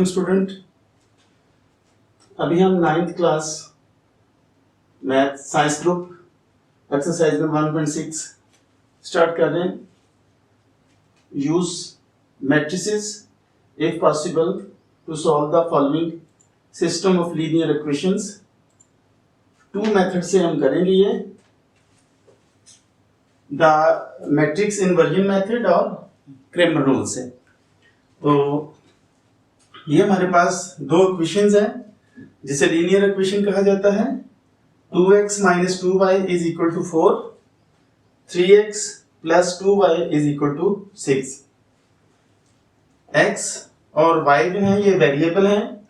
Welcome student. अभी हम 9th class math science group exercise number 1.6 start कर रहे हैं। Use matrices if possible to solve the following system of linear equations. 2 method से हम करेंगे ये, द मैट्रिक्स इन्वर्जन मेथड और क्रेमर रूल से। तो ये हमारे पास 2 इक्वेशंस हैं जिसे लीनियर इक्वेशन कहा जाता है। 2x - 2y = 4, 3x + 2y = 6। x और y जो है ये वेरिएबल हैं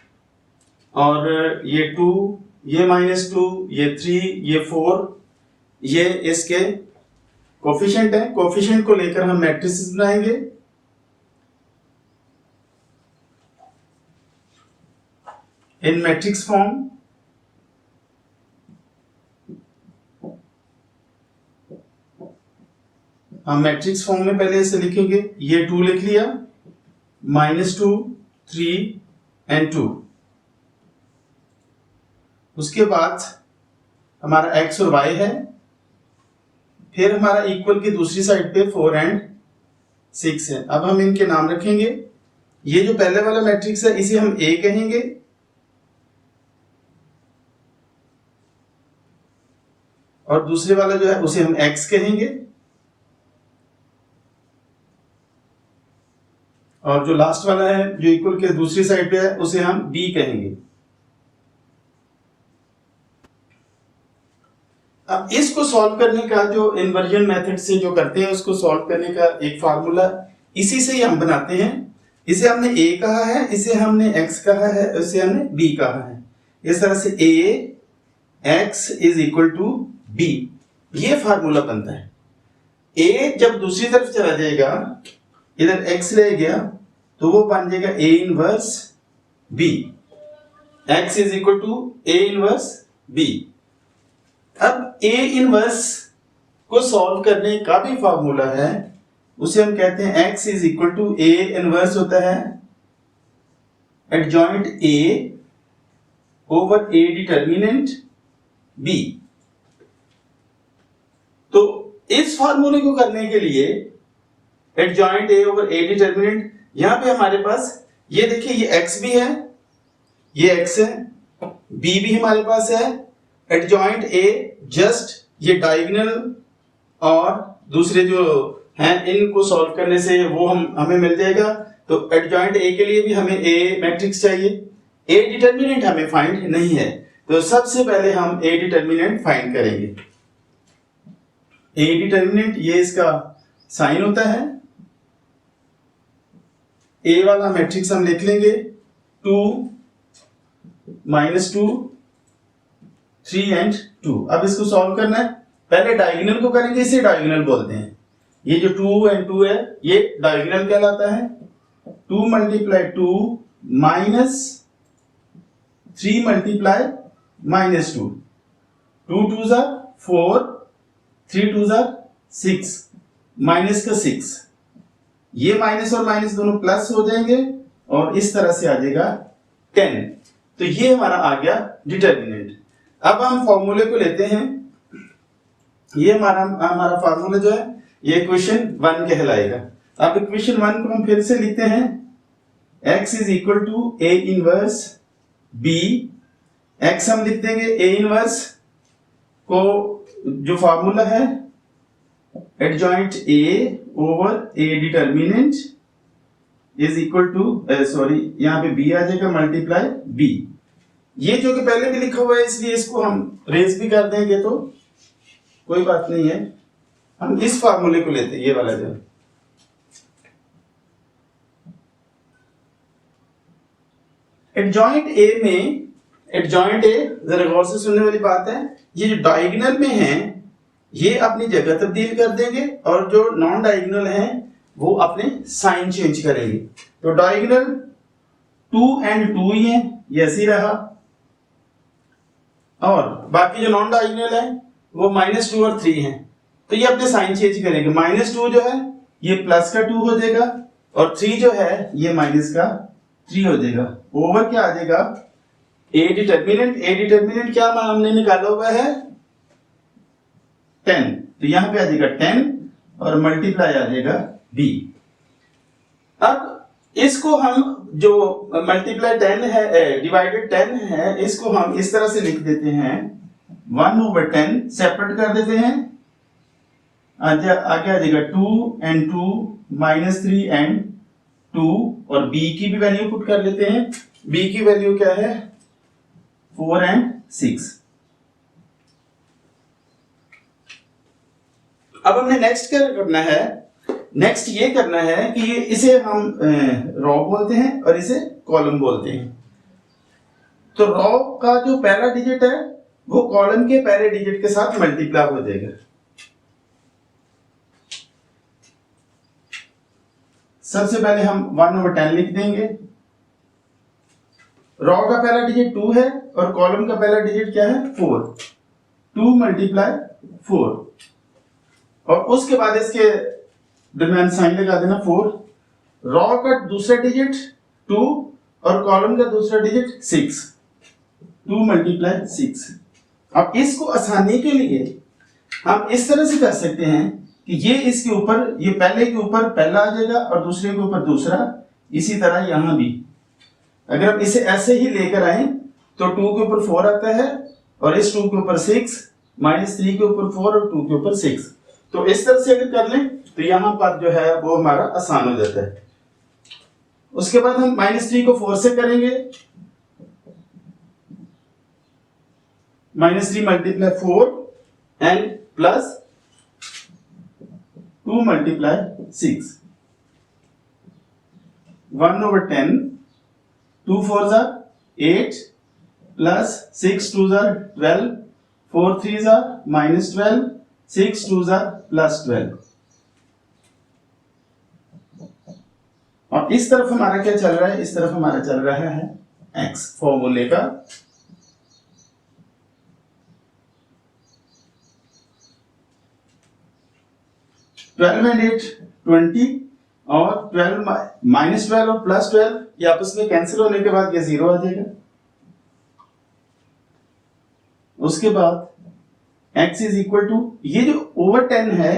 और ये 2, ये -2, ये 3, ये 4 ये इसके कोफिशिएंट हैं। कोफिशिएंट को लेकर हम मैट्रिसेस बनाएंगे। इन मैट्रिक्स फॉर्म हम मैट्रिक्स फॉर्म में पहले इसे लिखेंगे। ये 2 लिख लिया, -2, 3 और 2। उसके बाद हमारा x और y है, फिर हमारा इक्वल की दूसरी साइड पे 4 और 6 है। अब हम इनके नाम रखेंगे। ये जो पहले वाला मैट्रिक्स है इसे हम A कहेंगे और दूसरे वाला जो है उसे हम x कहेंगे और जो लास्ट वाला है जो इक्वल के दूसरी साइड पे है उसे हम b कहेंगे। अब इसको सॉल्व करने का जो इन्वर्जन मेथड से जो करते हैं उसको सॉल्व करने का एक फार्मूला इसी से ही हम बनाते हैं। इसे हमने a कहा है, इसे हमने x कहा है, इसे हमने b कहा है। इस तरह से a x = b ये फार्मूला बनता है। a जब दूसरी तरफ चला जाएगा, इधर x ले गया तो वो बन जाएगा a inverse b। x = a inverse b। अब a इनवर्स को सॉल्व करने का भी फार्मूला है, उसे हम कहते हैं x = a इनवर्स होता है adjoint a over a determinant b। तो इस फार्मूले को करने के लिए adjoint a over a determinant, यहां पे हमारे पास ये देखिए ये x भी है, ये x है, b भी हमारे पास है। एडजॉइंट a जस्ट ये डायगोनल और दूसरे जो हैं इनको सॉल्व करने से वो हमें मिल जाएगा। तो एडजॉइंट a के लिए भी हमें a मैट्रिक्स चाहिए। a डिटर्मिनेंट हमें फाइंड नहीं है, तो सबसे पहले हम a डिटर्मिनेंट फाइंड करेंगे। a डिटर्मिनेंट ये इसका साइन होता है। a वाला मैट्रिक्स हम लिख लेंगे 2 -2 3 और 2। अब इसको सॉल्व करना है, पहले डायगोनल को करेंगे, इसे डायगोनल बोलते हैं। ये जो 2 और 2 है ये डायगोनल कहलाता है। 2 × 2 -3 × -2, 2 2s are 4, 3 2s are 6, minus का 6। ये माइनस और माइनस दोनों प्लस हो जाएंगे और इस तरह से आ जाएगा 10। तो ये हमारा आ गया डिटर्मिनेंट। अब हम फॉर्मूले को लेते हैं। ये हमारा फार्मूला जो है ये इक्वेशन 1 कहलाएगा। अब इक्वेशन 1 को हम फिर से लिखते हैं। x = a inverse b। x हम लिख देंगे a इनवर्स को जो फार्मूला है adjoint a over a determinant यहाँ पे b आ जाएगा मल्टीप्लाई b। ये जो कि पहले भी लिखा हुआ है इसलिए इसको हम रेज भी कर देंगे तो कोई बात नहीं है। हम इस फार्मूले को लेते हैं, ये वाला जो एडजॉइंट a में, एडजॉइंट a जरा गौर से सुनने वाली बात है, ये जो डायगोनल में है ये अपनी जगह तब्दील कर देंगे और जो नॉन डायगोनल है वो अपने साइन चेंज करेंगे। तो डायगोनल 2 और 2 ही है, ये ऐसे ही रहा, और बाकी जो नॉन डायगोनल है वो -2 और 3 हैं। तो ये अपने साइन चेंज करेंगे। -2 जो है ये प्लस का 2 हो जाएगा और 3 जो है ये माइनस का 3 हो जाएगा। ओवर क्या आ जाएगा, ए डिटर्मिनेंट क्या हमने निकाला हुआ है 10, तो यहां पे आ जाएगा 10 और मल्टीप्लाई आ जाएगा बी। अब इसको हम जो मल्टीप्लाई 10 है डिवाइडेड 10 है, इसको हम इस तरह से लिख देते हैं 1/10 सेपरेट कर देते हैं, आगे आ जाएगा 2 and 2 -3 and 2 और b की भी वैल्यू पुट कर लेते हैं। b की वैल्यू क्या है 4 and 6। अब हमने नेक्स्ट क्या करना है, नेक्स्ट ये करना है कि ये इसे हम रो बोलते हैं और इसे कॉलम बोलते हैं। तो रो का जो पहला डिजिट है वो कॉलम के पहले डिजिट के साथ मल्टीप्लाई हो जाएगा। सबसे पहले हम 1/10 लिख देंगे। रो का पहला डिजिट 2 है और कॉलम का पहला डिजिट क्या है 4। 2 × 4 और उसके बाद इसके दरमियान साइन लगा देना 4। रो का दूसरा डिजिट 2 और कॉलम का दूसरा डिजिट 6। 2 × 6। अब इसको आसानी के लिए हम इस तरह से कर सकते हैं कि ये इसके ऊपर, ये पहले के ऊपर पहला आ जाएगा और दूसरे के ऊपर दूसरा, इसी तरह यहां भी अगर हम इसे ऐसे ही लेकर आए तो 2 के ऊपर 4 आता है और इस 2 के ऊपर 6 -3 के ऊपर 4 और 2 के ऊपर 6। तो इस तरह से अगर कर लें तो यहां पर जो है वो हमारा आसान हो जाता है। उसके बाद हम -3 को 4 से करेंगे, -3 × 4 and plus 2 × 6। 1/10, 2 4s are 8 plus 6 2s are 12, 4 3s are -12, 6 2s are +12। और इस तरफ हमारा क्या चल रहा है, इस तरफ हमारा चल रहा है x फॉर्मूले का। ट्वेल्व एंड 8 20 और 12 -12 और +12 ये आपस में कैंसिल होने के बाद ये 0 आ जाएगा। उसके बाद x इज इक्वल टू, ये जो ओवर 10 है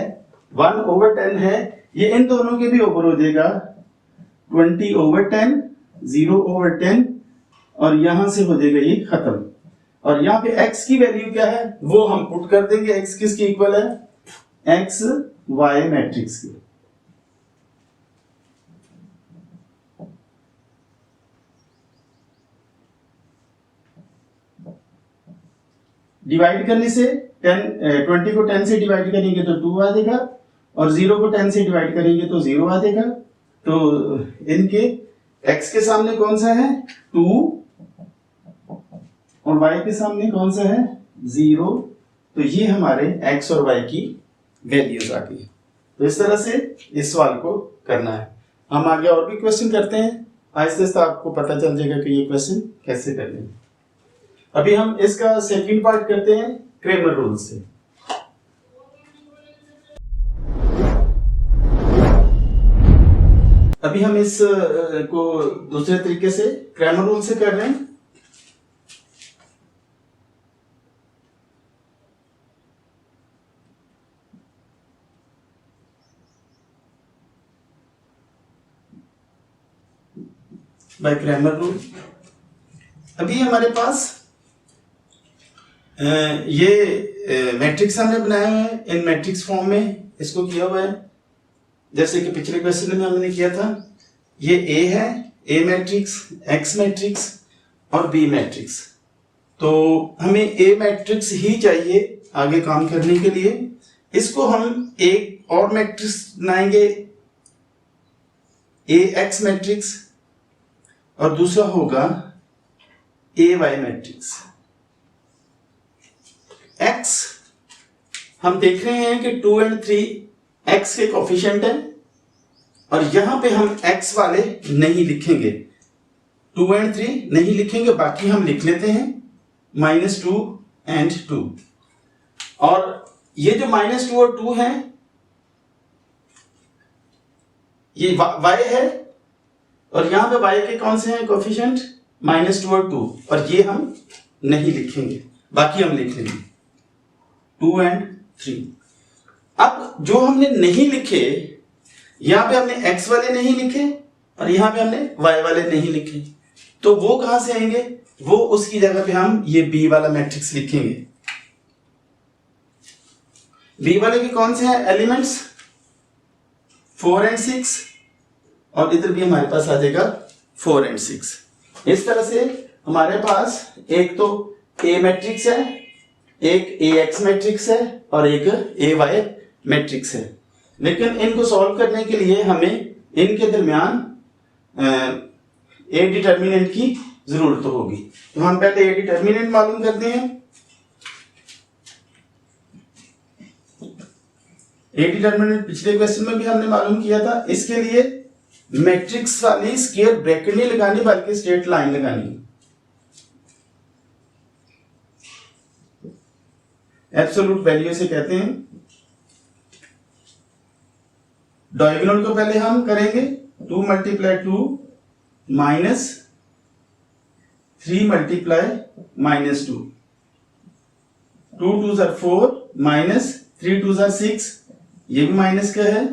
1/10 है, ये इन दोनों के भी ओवर हो जाएगा 20/10, 0/10 और यहां से हो जाएगा ये खत्म। और यहाँ पे x की वैल्यू क्या है वो हम पुट कर देंगे। x किसकी इक्वल है, x y मैट्रिक्स की। डिवाइड करने से 20 को 10 से डिवाइड करेंगे तो 2 आ जाएगा और 0 को 10 से डिवाइड करेंगे तो 0 आ जाएगा। तो इनके x के सामने कौन सा है 2 और y के सामने कौन सा है 0। तो ये हमारे x और y की वैल्यूज आ गई। तो इस तरह से इस सवाल को करना है। हम आगे और भी क्वेश्चन करते हैं, आहिस्ते आहिस्ते आपको पता चल जाएगा कि ये क्वेश्चन कैसे करने हैं। अभी हम इसका सेकंड पार्ट करते हैं क्रेमर रूल से। अभी हम इस को दूसरे तरीके से क्रेमर रूल से कर रहे हैं। By Cramer rule. अभी हमारे पास ये मैट्रिक्स हमने बनाया है, इन मैट्रिक्स फॉर्म में इसको किया हुआ है जैसे कि पिछले क्वेश्चन में हमने किया था। ये A है, A मैट्रिक्स, X मैट्रिक्स और B मैट्रिक्स। तो हमें A मैट्रिक्स ही चाहिए आगे काम करने के लिए। इसको हम एक और मैट्रिक्स बनाएंगे AX मैट्रिक्स और दूसरा होगा AY मैट्रिक्स। X हम देख रहे हैं कि 2 और 3 X के कोफिशिएंट हैं और यहां पे हम X वाले नहीं लिखेंगे, 2 और 3 नहीं लिखेंगे, बाकी हम लिख लेते हैं -2 और 2। और ये जो -2 और 2 है ये Y है और यहाँ पे y के कौन से हैं कोफिशिएंट, -2 और 2, और ये हम नहीं लिखेंगे, बाकी हम लिख लेंगे 2 और 3। अब जो हमने नहीं लिखे, यहाँ पे हमने x वाले नहीं लिखे और यहाँ पे हमने y वाले नहीं लिखे, तो वो कहां से आएंगे, वो उसकी जगह पे हम ये b वाला मैट्रिक्स लिखेंगे। b वाले के कौन से हैं एलिमेंट्स, 4 और 6, और इधर भी हमारे पास आ जाएगा 4 और 6। इस तरह से हमारे पास एक तो A मैट्रिक्स है, एक AX मैट्रिक्स है और एक AY मैट्रिक्स है। लेकिन इनको सॉल्व करने के लिए हमें इनके दरमियान A डिटर्मिनेंट की जरूरत होगी। तो हम पहले A डिटर्मिनेंट मालूम करते हैं। A डिटर्मिनेंट पिछले क्वेश्चन में भी हमने मालूम किया था। इसके लिए मैट्रिक्स वाली स्क्वायर ब्रैकेट नहीं लगानी बल्कि स्ट्रेट लाइन लगानी। एब्सोल्यूट वैल्यू से कहते हैं। डायगोनल को पहले हम करेंगे 2 × 2 माइनस 3 × -2, 2 2 ज़ा 4 माइनस 3 2 ज़ा 6, ये भी माइनस का है,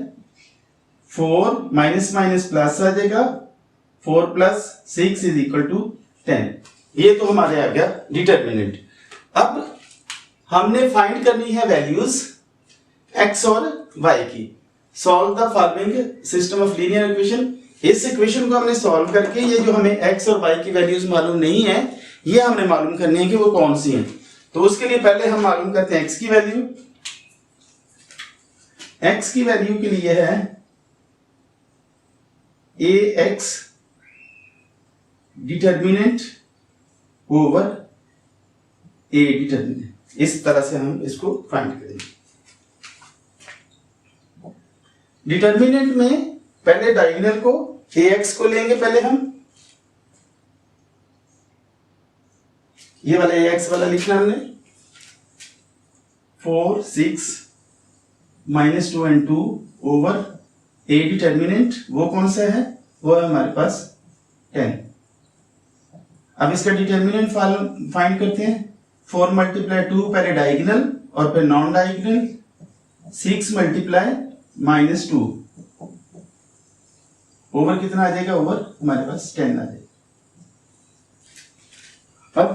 4 माइनस माइनस प्लस आ जाएगा, 4 + 6 = 10। ये तो हमारे आ गया डिटर्मिनेंट। अब हमने फाइंड करनी है वैल्यूज x और y की। Solve the following system of linear equation. इस इक्वेशन को हमने सॉल्व करके ये जो हमें x और y की वैल्यूज मालूम नहीं है, ये हमने मालूम करनी है कि वो कौन सी हैं। तो उसके लिए पहले हम मालूम करते हैं x की वैल्यू। x की वैल्यू के लिए है ax determinant over a determinant. इस तरह से हम इसको फाइंड करेंगे। डिटर्मिनेंट में पहले डायगोनल को ax को लेंगे पहले हम, ये वाला ax वाला लिखना हमने, 4 6 -2 और 2 ओवर a डिटर्मिनेंट वो कौन सा है, वो है हमारे पास 10। अब इसका डिटर्मिनेंट फाइंड करते हैं। 4 × 2 पहले डायगोनल और फिर नॉन डायगोनल, 6 × -2 ओवर कितना आ जाएगा, ओवर हमारे पास 10 आ जाएगा। अब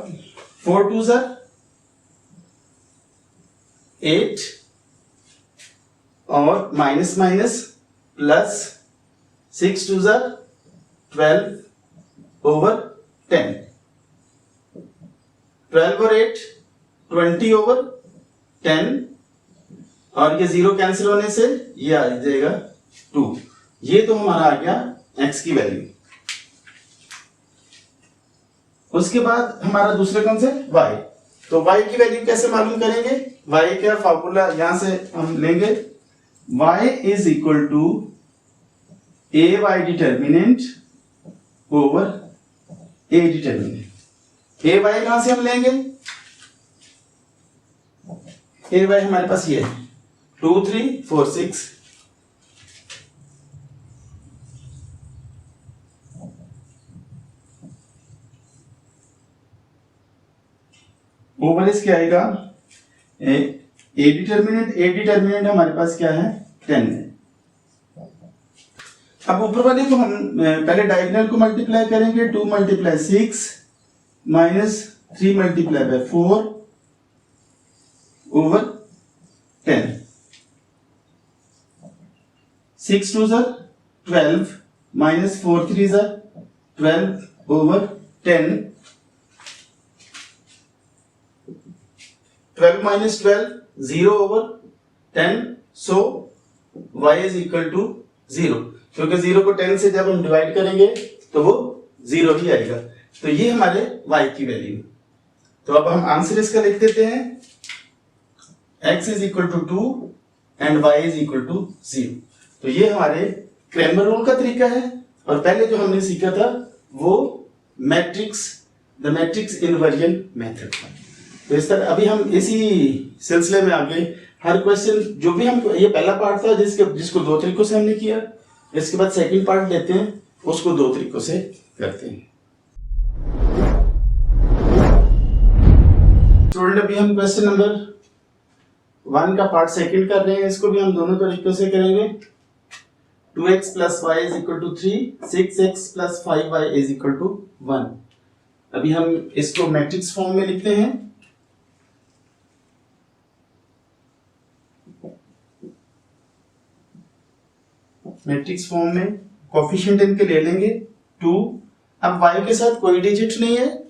4 2 ज़ा 8 और माइनस माइनस प्लस 6 2 ज़ा 12 ओवर 10, 12 और 8 20 ओवर 10, और ये 0 कैंसिल होने से ये आ जाएगा 2। ये तो हमारा आ गया x की वैल्यू। उसके बाद हमारा दूसरा कौन से y। तो y की वैल्यू कैसे मालूम करेंगे, y का फॉर्मूला यहां से हम लेंगे, y = ay determinant over a determinant. ay कहां से हम लेंगे, ay हमारे पास ये है 2 3 4 6, ओवर इसके आएगा a डिटर्मिनेंट हमारे पास क्या है 10 है। अब ऊपर वाले को हम पहले डायगोनल को मल्टीप्लाई करेंगे, 2 × 6 माइनस 3 × 4 ओवर 10, 6 2 ज़ा 12 माइनस 4 3 ज़ा 12 over 10, 12 minus 12 0 over 10, so y = 0, क्योंकि 0 को 10 से जब हम डिवाइड करेंगे तो वो 0 ही आएगा। तो ये हमारे y की वैल्यू। तो अब हम आंसर इसका लिख देते हैं, x = 2 एंड y = 0। तो ये हमारे क्रैमर रूल का तरीका है। और पहले जो हमने सीखा था वो द मैट्रिक्स इनवर्जन मेथड। तो इस तरह अभी हम इसी सिलसिले में आगे हर क्वेश्चन जो भी हम, ये पहला पार्ट था जिसको 2 तरीकों से हमने किया, इसके बाद सेकंड पार्ट लेते हैं, उसको दो तरीकों से करते हैं। स्टूडेंट अभी हम क्वेश्चन नंबर 1 का पार्ट सेकंड कर रहे हैं, इसको भी हम दोनों तरीकों से करेंगे। 2x plus y is equal to 3, 6x plus 5y is equal to 1। अभी हम इसको मैट्रिक्स फॉर्म में लिखते हैं। मैट्रिक्स फॉर्म में कोफिशिएंट इनके ले लेंगे 2। अब y के साथ कोई डिजिट नहीं है,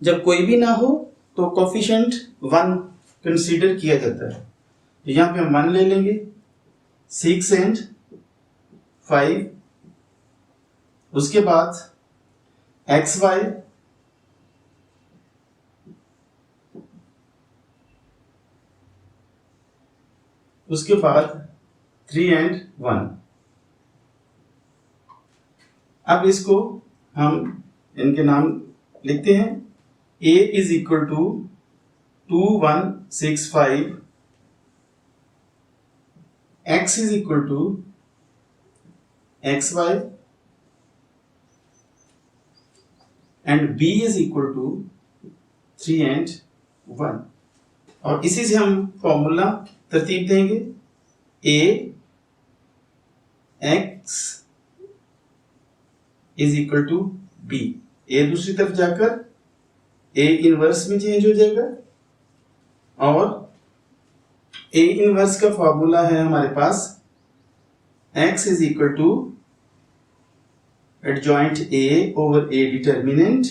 जब कोई भी ना हो तो कोफिशिएंट 1 कंसीडर किया जाता है। तो यहाँ पे हम 1 ले लेंगे, 6 एंड 5, उसके बाद xy, उसके बाद 3 एंड 1। अब इसको हम इनके नाम लिखते हैं। a is equal to 2165, x is equal to xy and b is equal to 3 and 1। और इसी से हम फॉर्मूला तरतीब देंगे। a x is equal to b। a दूसरी तरफ जाकर a इनवर्स में चेंज हो जाएगा और a इनवर्स का फॉर्मूला है हमारे पास x is equal to adjoint a over a determinant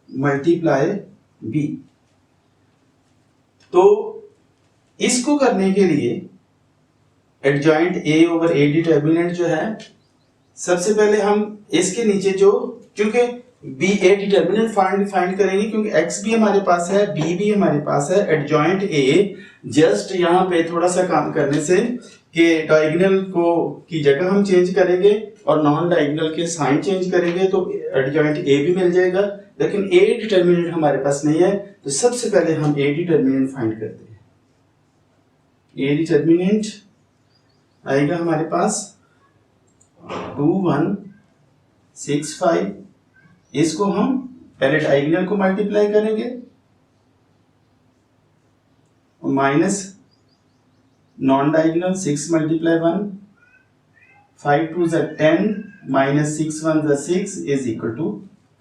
multiply b। तो इसको करने के लिए adjoint a over a determinant जो है, सबसे पहले हम इसके नीचे जो, क्योंकि b a डिटर्मिनेंट फाइंड करेंगे, क्योंकि x भी हमारे पास है, b भी हमारे पास है। एडजॉइंट a जस्ट यहाँ पे थोड़ा सा काम करने से कि डायगोनल को की जगह हम चेंज करेंगे और नॉन डायगोनल के साइन चेंज करेंगे तो एडजॉइंट a भी मिल जाएगा। लेकिन a डिटर्मिनेंट हमारे पास नहीं है, तो सबसे पहले हम a डिटर्मिनेंट फाइंड करते हैं। a डिटर्मिनेंट आएगा हमारे पास 2165। इसको हम पहले डायगोनल को मल्टीप्लाई करेंगे minus non diagonal 6 multiply 1, 5 2 10 minus 6 1 6 is equal to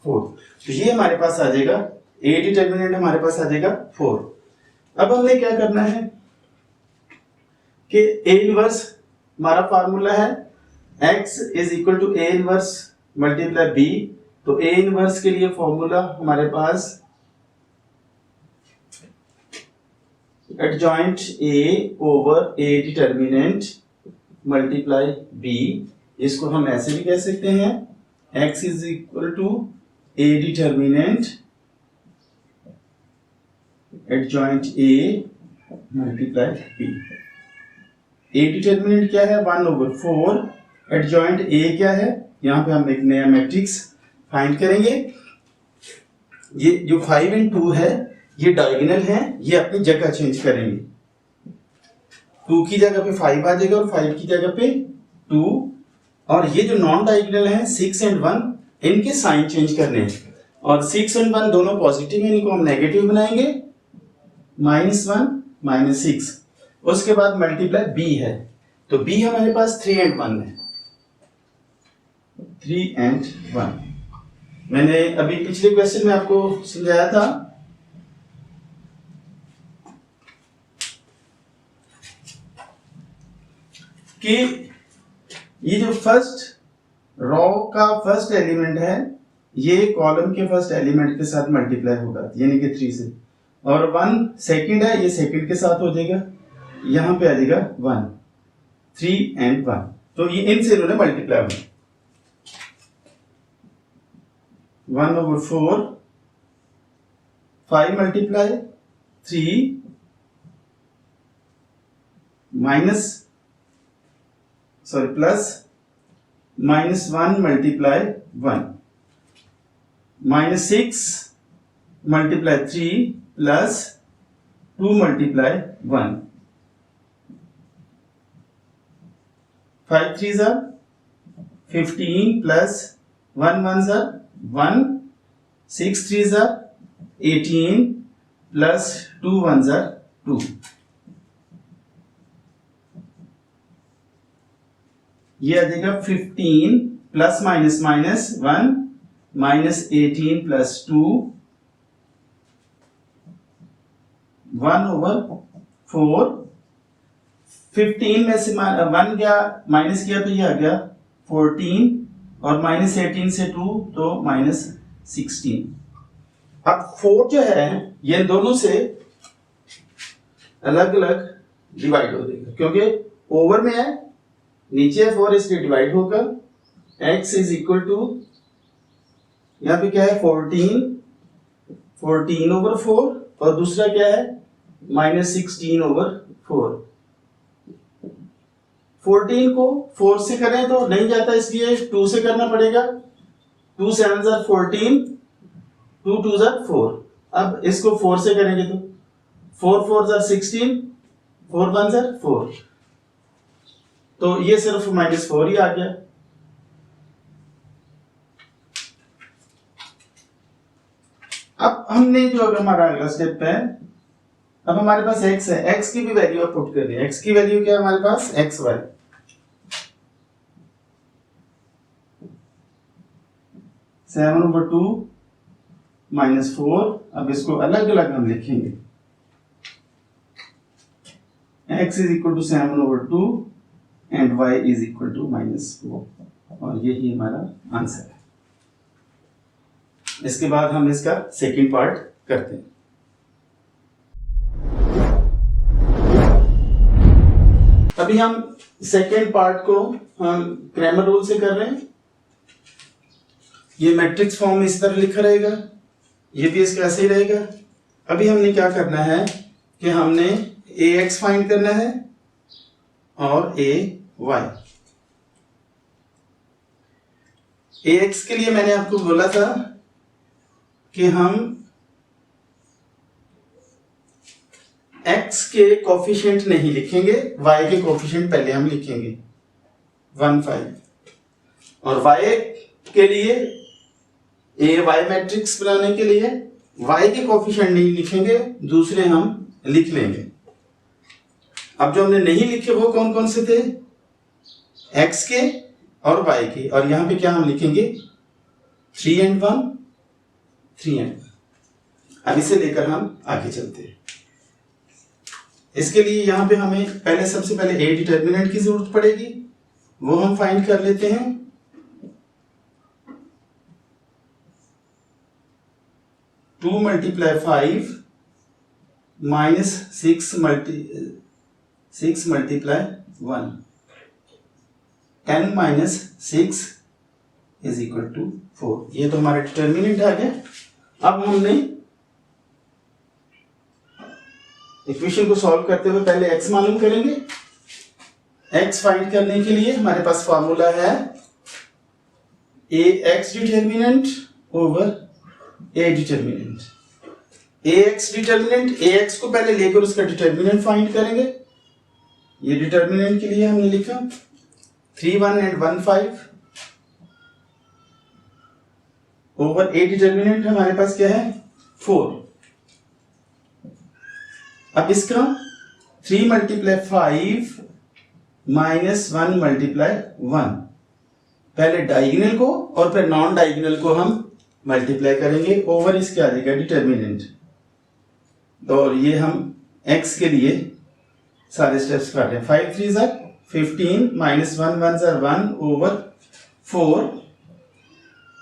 4। तो ये हमारे पास आ जाएगा, a डिटर्मिनेंट हमारे पास आ जाएगा 4। अब हमने क्या करना है कि a इनवर्स हमारा फार्मूला है x is equal to a inverse multiply b। तो a इनवर्स के लिए फॉर्मूला हमारे पास adjoint a over a determinant multiply b। इसको हम ऐसे भी कह सकते हैं, x is equal to a determinant adjoint a multiply b। a determinant क्या है 1 ओवर 4। एडजॉइंट a क्या है, यहाँ पे हम एक नया मैट्रिक्स फाइंड करेंगे। ये जो 5 एंड 2 है ये डायगोनल है, ये अपनी जगह चेंज करेंगे। 2 की जगह पे 5 आ जाएगा और 5 की जगह पे 2। और ये जो नॉन डायगोनल है 6 एंड 1, इनके साइन चेंज करने हैं। और 6 एंड 1 दोनों पॉजिटिव है, इनको हम नेगेटिव बनाएंगे, -1 -6। उसके बाद मल्टीप्लाई b है, तो b हमारे पास 3 एंड 1 है, 3 एंड 1। मैंने अभी पिछले क्वेश्चन में आपको समझाया था कि ये जो फर्स्ट रो का फर्स्ट एलिमेंट है ये कॉलम के फर्स्ट एलिमेंट के साथ मल्टीप्लाई होगा, यानी कि 3 से। और 1 सेकंड है, ये सेकंड के साथ हो जाएगा, यहां पे आ जाएगा 1, 3 एंड 1। तो ये इनसे इन्होंने मल्टीप्लाई होगा। 1 over 4, 5 multiply 3 plus -1 multiply 1, -6 multiply 3 plus 2 multiply 1, 5 3s are 15 plus 1 1 ज़ा 1, 6 3 ज़ा 18 प्लस 2 1 ज़ा 2। ये आ जाएगा 15 plus minus minus 1 minus 18 plus 2 1/4। 15 में से 1 गया माइनस किया तो ये आ गया 14 और माइनस 18 से 2 तो माइनस 16। अब 4 जो है ये दोनों से अलग अलग डिवाइड हो जाएगा क्योंकि ओवर में है, नीचे 4 इसलिए डिवाइड होगा। x इज इक्वल टू यहाँ पे क्या है 14/4 और दूसरा क्या है माइनस 16/4। 14 को 4 से करें तो नहीं जाता इसलिए 2 से करना पड़ेगा। 2 7 ज़ा 14, 2 2 ज़ा 4। अब इसको 4 से करेंगे तो 4 4 ज़ा 16, 4 1 ज़ा 4, तो ये सिर्फ -4 ही आ गया। अब हमने जो अगर हमारा अगला स्टेप है, अब हमारे पास x है, x की भी वैल्यू आप पुट कर दिए। x की वैल्यू क्या है हमारे पास xy, सेवन ओवर 2 -4। अब इसको अलग अलग हम लिखेंगे। x is equal to 7/2 and y is equal to -4 और यही हमारा आंसर है। इसके बाद हम इसका सेकंड पार्ट करते हैं। अभी हम सेकंड पार्ट को हम क्रैमर रूल से कर रहे हैं। ये मैट्रिक्स फॉर्म इस तरह लिखा रहेगा, ये भी इसका ऐसे ही रहेगा। अभी हमने क्या करना है कि हमने ax फाइंड करना है और ay। ax के लिए मैंने आपको बोला था कि हम x के कोफिशिएंट नहीं लिखेंगे, y के कोफिशिएंट पहले हम लिखेंगे 1 5 और y के लिए ay मैट्रिक्स बनाने के लिए y के कोफिशिएंट नहीं लिखेंगे, दूसरे हम लिख लेंगे। अब जो हमने नहीं लिखे वो कौन कौन से थे, x के और y के, और यहां पे क्या हम लिखेंगे 3 and 1, 3 and 1। अब इसे लेकर हम आगे चलते हैं। इसके लिए यहां पे हमें पहले सबसे पहले a डिटर्मिनेंट की जरूरत पड़ेगी, वो हम फाइंड कर लेते हैं। Two × 5 -6 × 1 10 - 6 is equal to 4। ये तो हमारा डिटर्मिनेंट आ गया। अब हमने इक्वेशन को सॉल्व करते हुए पहले x मालूम करेंगे। x फाइंड करने के लिए हमारे पास फॉर्मूला है ax determinant over a determinant. ax determinant, ax को पहले लेकर उसका डिटर्मिनेंट फाइंड करेंगे। ये डिटर्मिनेंट के लिए हमने लिखा 3 1 and 1 5 ओवर a डिटर्मिनेंट हमारे पास क्या है 4। अब इसका 3 × 5 -1 × 1, पहले डायगोनल को और फिर नॉन डायगोनल को हम मल्टीप्लाई करेंगे ओवर इसके आ जाएगा डिटर्मिनेंट। और ये हम x के लिए सारे स्टेप्स कर रहे हैं। 5 3 ज़ा 15 -1 1 ज़ा 1 ओवर 4।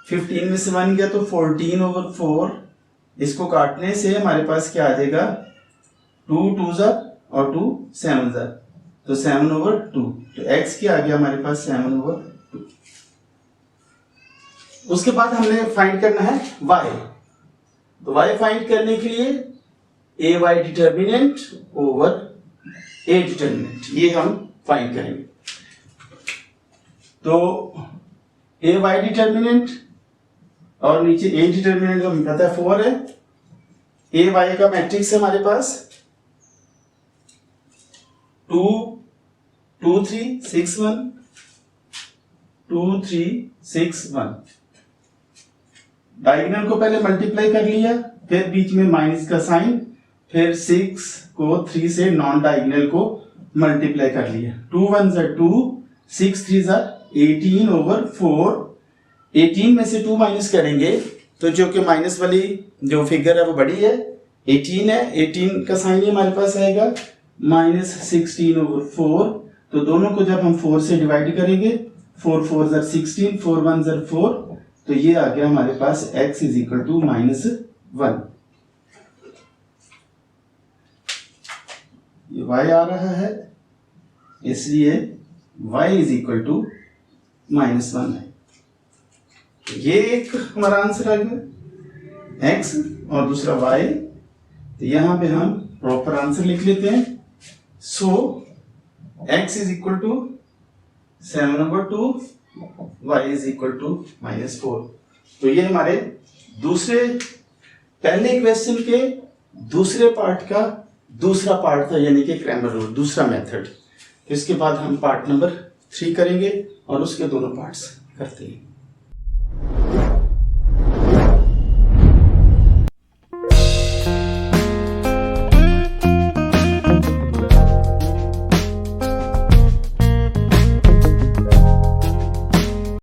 15 में से 1 गया तो 14/4। इसको काटने से हमारे पास क्या आ जाएगा 2 2 ज़ा और 2 7 ज़ा, तो 7/2। तो x क्या आ गया हमारे पास 7/2। उसके बाद हमने फाइंड करना है y। तो y फाइंड करने के लिए ay determinant over a determinant, ये हम फाइंड करेंगे। तो ay डिटर्मिनेंट और नीचे a डिटर्मिनेंट हमें पता है 4 है। ay का मैट्रिक्स है हमारे पास 2 2 3 6 1 2 3 6 1। डायगोनल को पहले मल्टीप्लाई कर लिया, फिर बीच में माइनस का साइन, फिर 6 को 3 से नॉन डायगोनल को मल्टीप्लाई कर लिया। 2 1 ज़ा 2, 6 3 ज़ा 18 ओवर 4। 18 में से 2 माइनस करेंगे तो जो कि माइनस वाली जो फिगर है वो बड़ी है, 18 है। 18 का साइन ही हमारे पास आएगा माइनस 16 ओवर 4। तो दोनों को जब हम 4 से डिवाइड करेंगे, 4 4 ज़ा 16, 4 1 ज़ा 4, तो ये आ गया हमारे पास x इज इक्वल टू -1। ये y आ रहा है, इसलिए y इज इक्वल टू -1 है। ये एक हमारा आंसर आ गया x और दूसरा y। तो यहां पे हम प्रॉपर आंसर लिख लेते हैं। So x is equal to 7/2, y is equal to -4। तो ये हमारे पहले क्वेश्चन के दूसरे पार्ट का दूसरा पार्ट था, यानी कि क्रैमर रूल, दूसरा मेथड। इसके बाद हम पार्ट नंबर 3 करेंगे और उसके दोनों पार्ट्स करते हैं।